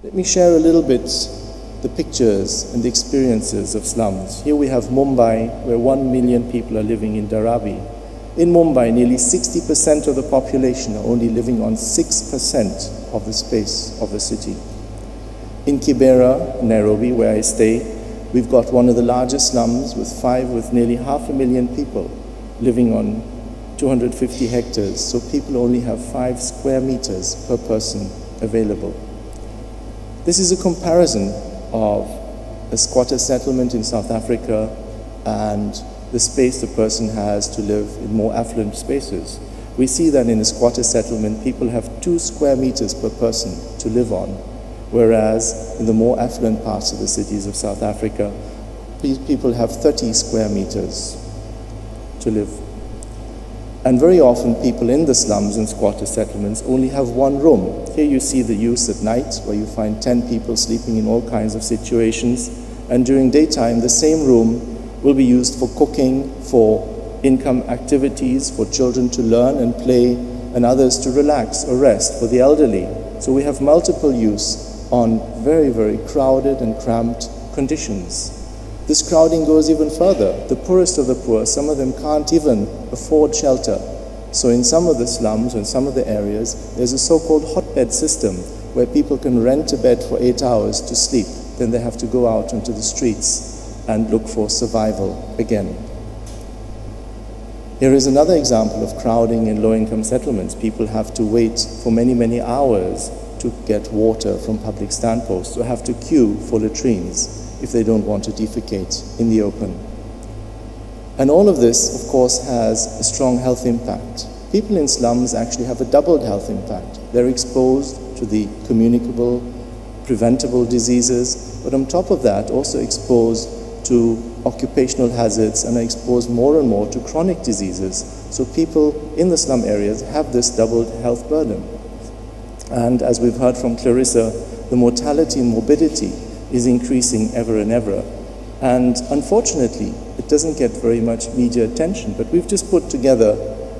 Let me share a little bit the pictures and the experiences of slums. Here we have Mumbai, where 1 million people are living in Dharavi. In Mumbai, nearly 60% of the population are only living on 6% of the space of the city. In Kibera, Nairobi, where I stay, we've got one of the largest slums with nearly 500,000 people living on 250 hectares. So people only have 5 square meters per person available. This is a comparison of a squatter settlement in South Africa and the space the person has to live in more affluent spaces. We see that in a squatter settlement, people have 2 square meters per person to live on, whereas in the more affluent parts of the cities of South Africa, people have 30 square meters to live. And very often people in the slums and squatter settlements only have 1 room. Here you see the use at night, where you find 10 people sleeping in all kinds of situations, and during daytime the same room will be used for cooking, for income activities, for children to learn and play, and others to relax or rest, for the elderly. So we have multiple use on very, very crowded and cramped conditions. This crowding goes even further. The poorest of the poor, some of them can't even afford shelter. So in some of the slums, in some of the areas, there's a so-called hotbed system where people can rent a bed for 8 hours to sleep. Then they have to go out onto the streets and look for survival again. Here is another example of crowding in low-income settlements. People have to wait for many, many hours to get water from public standposts, or have to queue for latrines if they don't want to defecate in the open. And all of this, of course, has a strong health impact. People in slums actually have a doubled health impact. They're exposed to the communicable, preventable diseases, but on top of that, also exposed to occupational hazards and are exposed more and more to chronic diseases. So people in the slum areas have this doubled health burden. And as we've heard from Clarissa, the mortality and morbidity is increasing ever and ever. And unfortunately, it doesn't get very much media attention, but we've just put together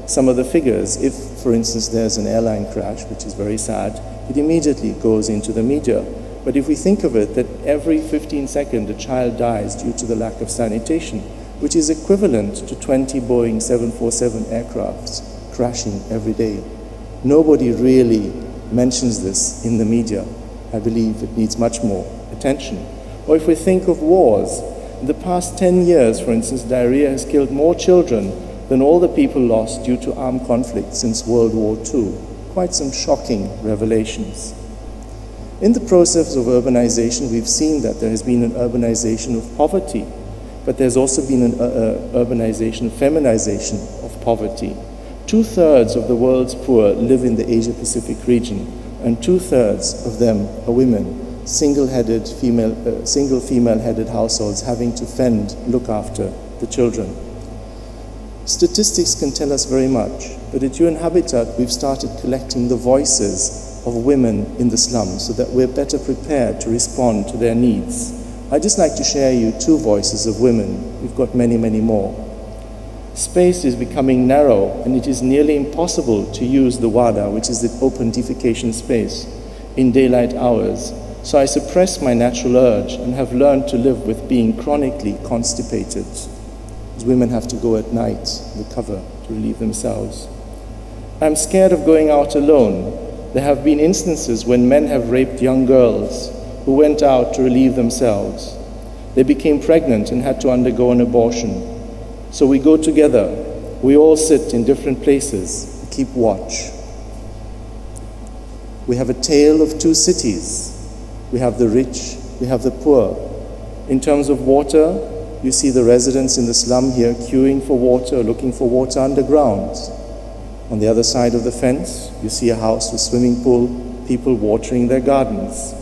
some of the figures. If, for instance, there's an airline crash, which is very sad, it immediately goes into the media. But if we think of it, that every 15 seconds a child dies due to the lack of sanitation, which is equivalent to 20 Boeing 747 aircrafts crashing every day. Nobody really mentions this in the media. I believe it needs much more attention. Or if we think of wars, in the past 10 years, for instance, diarrhea has killed more children than all the people lost due to armed conflict since World War II. Quite some shocking revelations. In the process of urbanization, we've seen that there has been an urbanization of poverty, but there's also been an urbanization, feminization of poverty. 2/3 of the world's poor live in the Asia-Pacific region, and 2/3 of them are women. Single female-headed households having to look after the children. Statistics can tell us very much, but at UN Habitat we've started collecting the voices of women in the slums so that we're better prepared to respond to their needs. I'd just like to share you 2 voices of women. We've got many, many more. Space is becoming narrow, and it is nearly impossible to use the WADA, which is the open defecation space, in daylight hours. So I suppress my natural urge and have learned to live with being chronically constipated. As women have to go at night in the cover to relieve themselves. I'm scared of going out alone. There have been instances when men have raped young girls who went out to relieve themselves. They became pregnant and had to undergo an abortion. So we go together. We all sit in different places and keep watch. We have a tale of 2 cities. We have the rich, we have the poor. In terms of water, you see the residents in the slum here queuing for water, looking for water underground. On the other side of the fence, you see a house with swimming pool, people watering their gardens.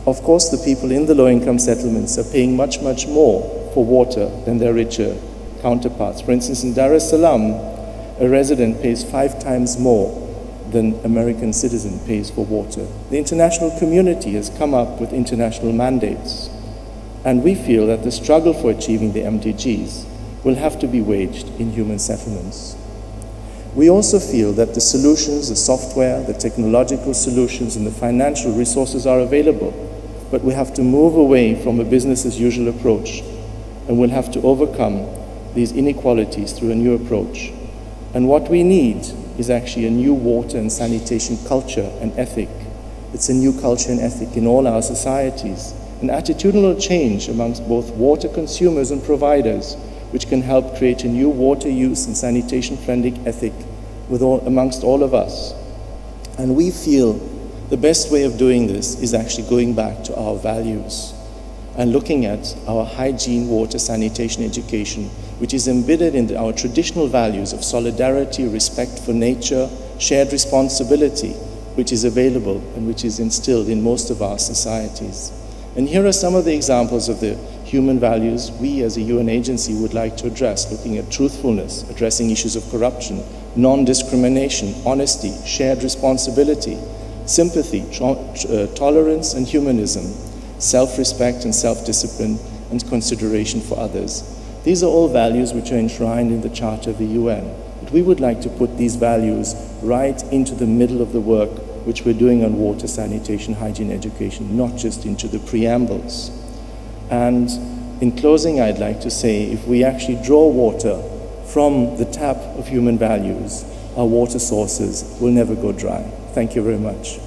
Of course, the people in the low-income settlements are paying much, much more for water than their richer counterparts. For instance, in Dar es Salaam, a resident pays 5 times more than American citizen pays for water. The international community has come up with international mandates, and we feel that the struggle for achieving the MDGs will have to be waged in human settlements. We also feel that the solutions, the software, the technological solutions, and the financial resources are available, but we have to move away from a business as usual approach, and we'll have to overcome these inequalities through a new approach. And what we need is actually a new water and sanitation culture and ethic. It's a new culture and ethic in all our societies, an attitudinal change amongst both water consumers and providers, which can help create a new water use and sanitation-friendly ethic amongst all of us. And we feel the best way of doing this is actually going back to our values and looking at our hygiene, water, sanitation education, which is embedded in our traditional values of solidarity, respect for nature, shared responsibility, which is available and which is instilled in most of our societies. And here are some of the examples of the human values we as a UN agency would like to address, looking at truthfulness, addressing issues of corruption, non-discrimination, honesty, shared responsibility, sympathy, tolerance and humanism, self-respect and self-discipline, and consideration for others. These are all values which are enshrined in the Charter of the UN. But we would like to put these values right into the middle of the work which we're doing on water, sanitation, hygiene, education, not just into the preambles. And in closing, I'd like to say, if we actually draw water from the tap of human values, our water sources will never go dry. Thank you very much.